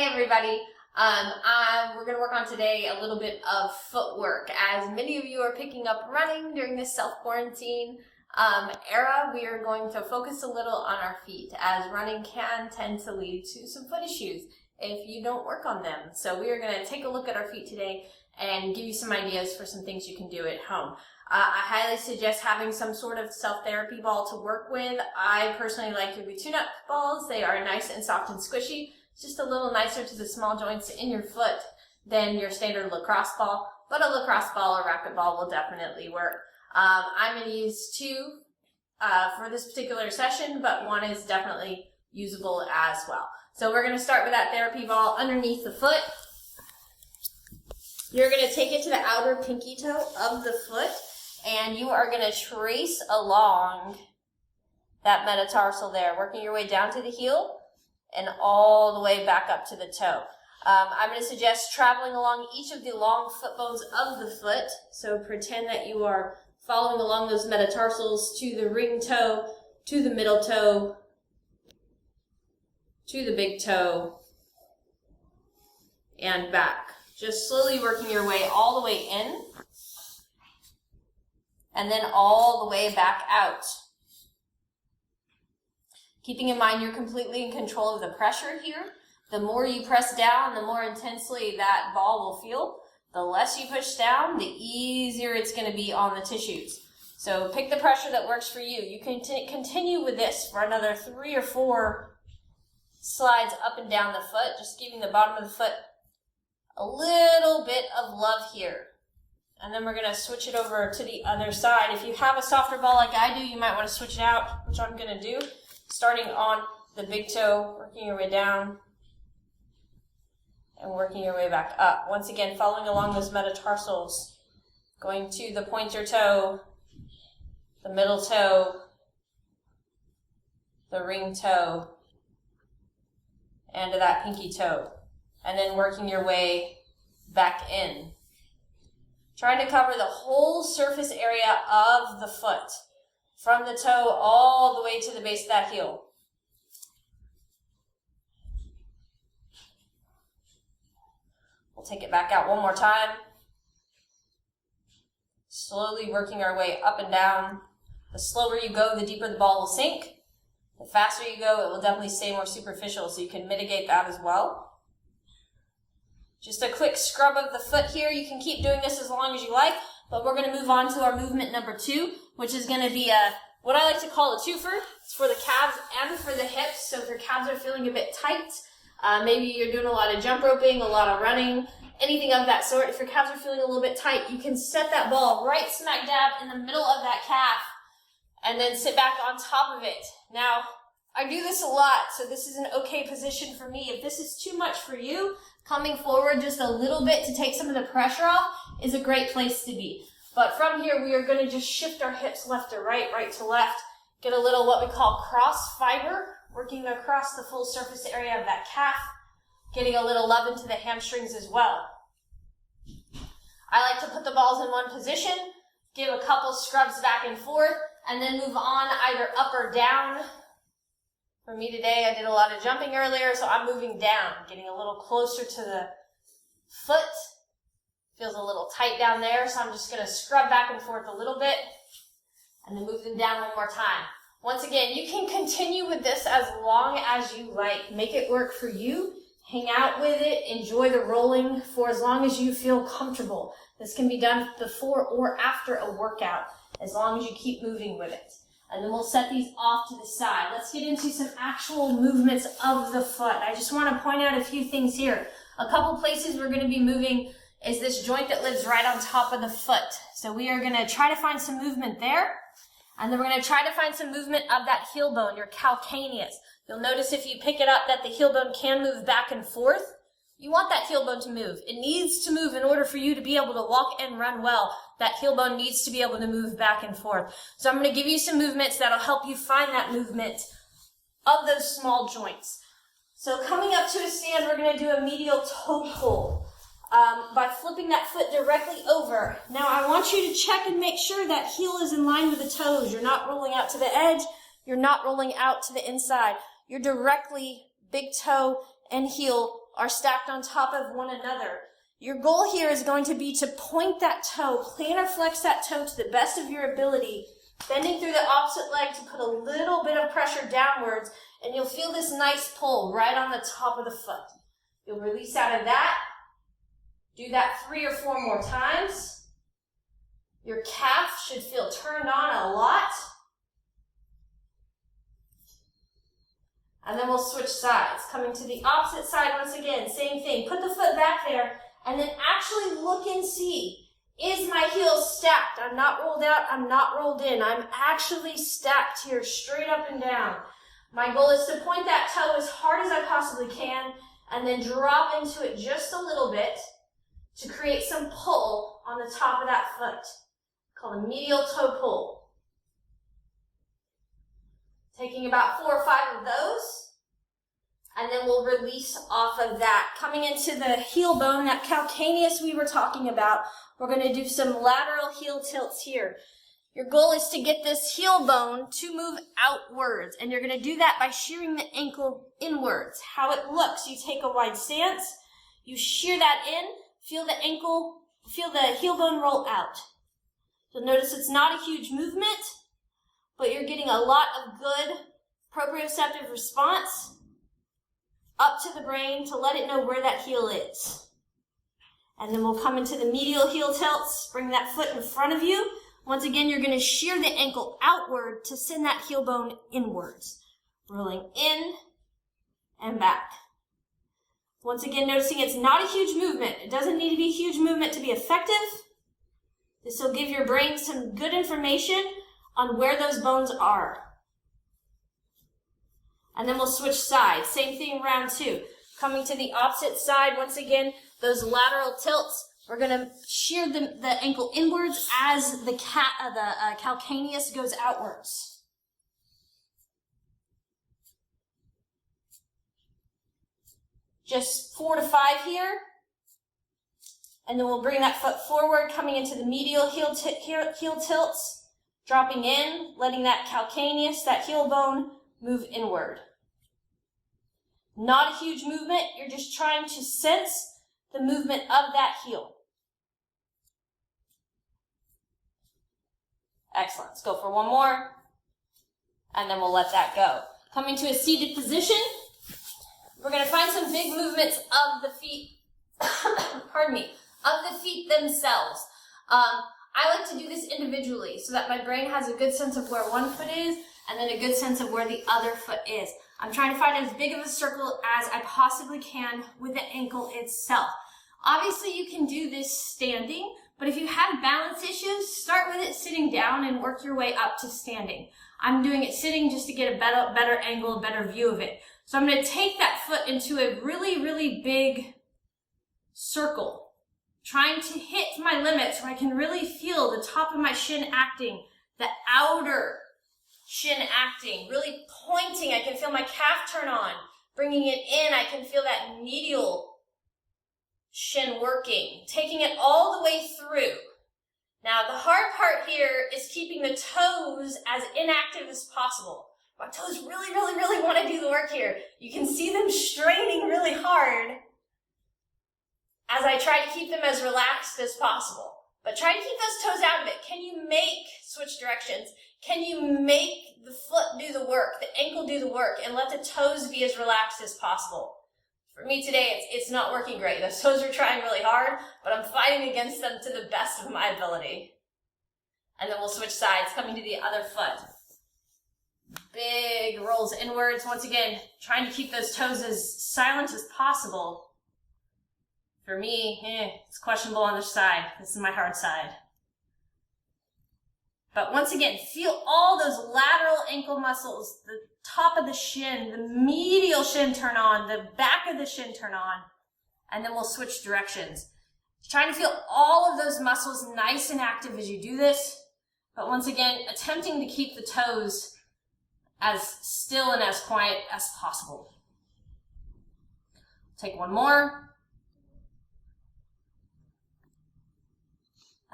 Hey everybody, we're going to work on today a little bit of footwork. As many of you are picking up running during this self-quarantine era, we are going to focus a little on our feet, as running can tend to lead to some foot issues if you don't work on them. So we are going to take a look at our feet today and give you some ideas for some things you can do at home. I highly suggest having some sort of self-therapy ball to work with. I personally like Yogi tune-up balls. They are nice and soft and squishy. It's just a little nicer to the small joints in your foot than your standard lacrosse ball, but a lacrosse ball or racket ball will definitely work. I'm going to use two for this particular session, but one is definitely usable as well. So we're going to start with that therapy ball underneath the foot. You're going to take it to the outer pinky toe of the foot, and you are going to trace along that metatarsal there, working your way down to the heel and all the way back up to the toe. I'm going to suggest traveling along each of the long foot bones of the foot. So pretend that you are following along those metatarsals to the ring toe, to the middle toe, to the big toe, and back. Just slowly working your way all the way in, and then all the way back out. Keeping in mind you're completely in control of the pressure here. The more you press down, the more intensely that ball will feel. The less you push down, the easier it's going to be on the tissues. So pick the pressure that works for you. You can continue with this for another 3 or 4 slides up and down the foot, just giving the bottom of the foot a little bit of love here. And then we're going to switch it over to the other side. If you have a softer ball like I do, you might want to switch it out, which I'm going to do. Starting on the big toe, working your way down, and working your way back up. Once again, following along those metatarsals, going to the pointer toe, the middle toe, the ring toe, and to that pinky toe. And then working your way back in. Trying to cover the whole surface area of the foot, from the toe all the way to the base of that heel. We'll take it back out one more time. Slowly working our way up and down. The slower you go, the deeper the ball will sink. The faster you go, it will definitely stay more superficial, so you can mitigate that as well. Just a quick scrub of the foot here. You can keep doing this as long as you like, but we're going to move on to our movement number 2, which is going to be what I like to call a twofer. It's for the calves and for the hips. So if your calves are feeling a bit tight, maybe you're doing a lot of jump roping, a lot of running, anything of that sort. If your calves are feeling a little bit tight, you can set that ball right smack dab in the middle of that calf and then sit back on top of it. Now, I do this a lot, so this is an okay position for me. If this is too much for you, coming forward just a little bit to take some of the pressure off is a great place to be. But from here, we are going to just shift our hips left to right, right to left, get a little what we call cross fiber, working across the full surface area of that calf, getting a little love into the hamstrings as well. I like to put the balls in one position, give a couple scrubs back and forth, and then move on either up or down. For me today, I did a lot of jumping earlier, so I'm moving down, getting a little closer to the foot. Feels a little tight down there, so I'm just going to scrub back and forth a little bit, and then move them down one more time. Once again, you can continue with this as long as you like. Make it work for you. Hang out with it. Enjoy the rolling for as long as you feel comfortable. This can be done before or after a workout, as long as you keep moving with it. And then we'll set these off to the side. Let's get into some actual movements of the foot. I just want to point out a few things here. A couple places we're going to be moving is this joint that lives right on top of the foot. So we are going to try to find some movement there. And then we're going to try to find some movement of that heel bone, your calcaneus. You'll notice if you pick it up that the heel bone can move back and forth. You want that heel bone to move. It needs to move in order for you to be able to walk and run well. That heel bone needs to be able to move back and forth. So I'm going to give you some movements that'll help you find that movement of those small joints. So coming up to a stand, we're going to do a medial toe pull by flipping that foot directly over. Now I want you to check and make sure that heel is in line with the toes. You're not rolling out to the edge. You're not rolling out to the inside. You're directly big toe and heel are stacked on top of one another. Your goal here is going to be to point that toe, plantar flex that toe to the best of your ability, bending through the opposite leg to put a little bit of pressure downwards, and you'll feel this nice pull right on the top of the foot. You'll release out of that. Do that 3 or 4 more times. Your calf should feel turned on a lot. And then we'll switch sides. Coming to the opposite side once again, same thing. Put the foot back there, and then actually look and see, is my heel stacked? I'm not rolled out, I'm not rolled in. I'm actually stacked here, straight up and down. My goal is to point that toe as hard as I possibly can, and then drop into it just a little bit to create some pull on the top of that foot, called a medial toe pull. Taking about 4 or 5 of those, and then we'll release off of that. Coming into the heel bone, that calcaneus we were talking about, we're going to do some lateral heel tilts here. Your goal is to get this heel bone to move outwards, and you're going to do that by shearing the ankle inwards. How it looks, you take a wide stance, you shear that in, feel the ankle, feel the heel bone roll out. You'll notice it's not a huge movement, but you're getting a lot of good proprioceptive response up to the brain to let it know where that heel is. And then we'll come into the medial heel tilts, bring that foot in front of you. Once again, you're going to shear the ankle outward to send that heel bone inwards. Rolling in and back. Once again, noticing it's not a huge movement. It doesn't need to be a huge movement to be effective. This will give your brain some good information on where those bones are. And then we'll switch sides. Same thing, round 2. Coming to the opposite side, once again, those lateral tilts. We're going to shear the ankle inwards as the calcaneus goes outwards. Just 4 to 5 here. And then we'll bring that foot forward, coming into the medial heel tilts. Dropping in, letting that calcaneus, that heel bone, move inward. Not a huge movement, you're just trying to sense the movement of that heel. Excellent. Let's go for 1 more, and then we'll let that go. Coming to a seated position, we're going to find some big movements of the feet, pardon me, of the feet themselves. I like to do this individually so that my brain has a good sense of where one foot is and then a good sense of where the other foot is. I'm trying to find as big of a circle as I possibly can with the ankle itself. Obviously, you can do this standing, but if you have balance issues, start with it sitting down and work your way up to standing. I'm doing it sitting just to get a better angle, a better view of it. So I'm going to take that foot into a really, really big circle, trying to hit my limits where I can really feel the top of my shin acting, the outer shin acting, really pointing. I can feel my calf turn on. Bringing it in, I can feel that medial shin working, taking it all the way through. Now, the hard part here is keeping the toes as inactive as possible. My toes really, really, really want to do the work here. You can see them straining really hard as I try to keep them as relaxed as possible. But try to keep those toes out of it. Can you switch directions? Can you make the foot do the work, the ankle do the work, and let the toes be as relaxed as possible? For me today, it's not working great. Those toes are trying really hard, but I'm fighting against them to the best of my ability. And then we'll switch sides, coming to the other foot. Big rolls inwards. Once again, trying to keep those toes as silent as possible. For me, it's questionable on this side. This is my hard side. But once again, feel all those lateral ankle muscles, the top of the shin, the medial shin turn on, the back of the shin turn on, and then we'll switch directions. Trying to feel all of those muscles nice and active as you do this, but once again, attempting to keep the toes as still and as quiet as possible. Take 1 more.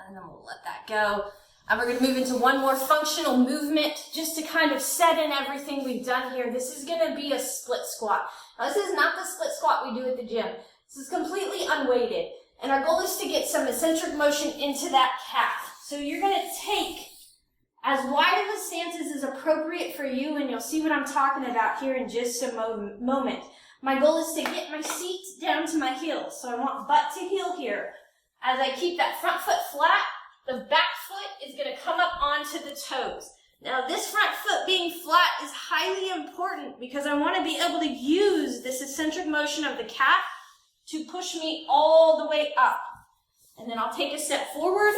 And then we'll let that go. And we're going to move into 1 more functional movement just to kind of set in everything we've done here. This is going to be a split squat. Now, this is not the split squat squat we do at the gym. This is completely unweighted. And our goal is to get some eccentric motion into that calf. So you're going to take as wide of a stance as is appropriate for you, and you'll see what I'm talking about here in just a moment. My goal is to get my seat down to my heels. So I want butt to heel here. As I keep that front foot flat, the back foot is going to come up onto the toes. Now this front foot being flat is highly important because I want to be able to use this eccentric motion of the calf to push me all the way up. And then I'll take a step forward.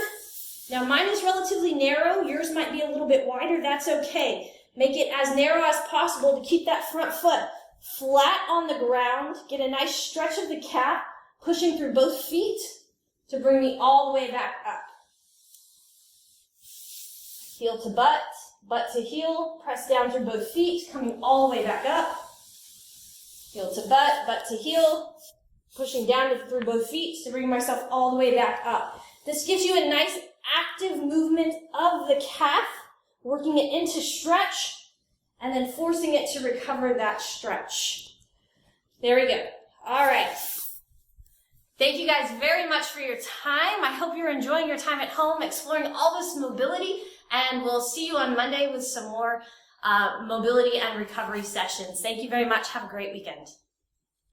Now mine is relatively narrow. Yours might be a little bit wider. That's okay. Make it as narrow as possible to keep that front foot flat on the ground. Get a nice stretch of the calf, pushing through both feet to bring me all the way back up. Heel to butt, butt to heel, press down through both feet, coming all the way back up. Heel to butt, butt to heel, pushing down through both feet to bring myself all the way back up. This gives you a nice active movement of the calf, working it into stretch, and then forcing it to recover that stretch. There we go. All right. Thank you guys very much for your time. I hope you're enjoying your time at home, exploring all this mobility, and we'll see you on Monday with some more mobility and recovery sessions. Thank you very much. Have a great weekend.